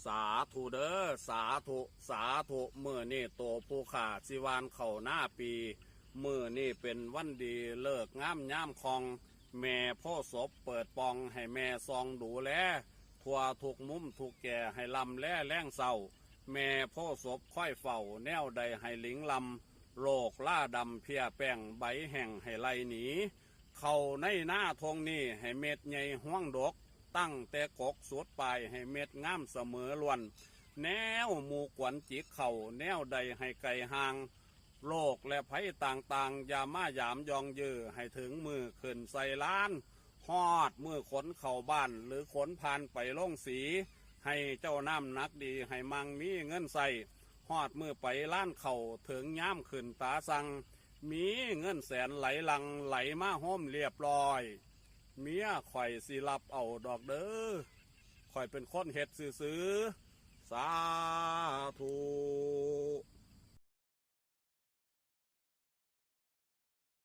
สาธุเด้อสาธุสาธุมื้อนี้โตผู้ขาสิวานเข้าหน้าปีมื้อนี้เป็นวันดีเลิกงามย่ำคองแม่พ่อศพเปิดปองให้แม่ซองดูแลทั่วทุกมุมทุกแก่ให้ลำแล่แรงเศร้าแม่พ่อศพค่อยเฝ้าแนวใดให้หลิงลำโลกล่าดำเพียแป้งใบแห่งให้ไล่หนีเข้าในหน้าทงนี้ให้เม็ดใหญ่ห้วงดกตั้งแต่กกสุดปลายให้เม็ดงามเสมอล้วนแนวหมู่กวนจิกเข่าแนวใดให้ไกลห่างโลกและภัยต่างๆอย่ามายามยองยื้อให้ถึงมือขึ้นใส่ล้านฮอดมือขนเข่าบ้านหรือขนผ่านไปลงสีให้เจ้าน้ำนักดีให้มังมีเงินใส่ฮอดมือไปล้านเข่าถึงย้ำขึ้นตาสังมีเงินแสนไหลหลังไหลมาห้มเรียบร้อยเมียข่อยสิรับเอาดอกเด้อข่อยเป็นคนเฮ็ดซื้อสาธุ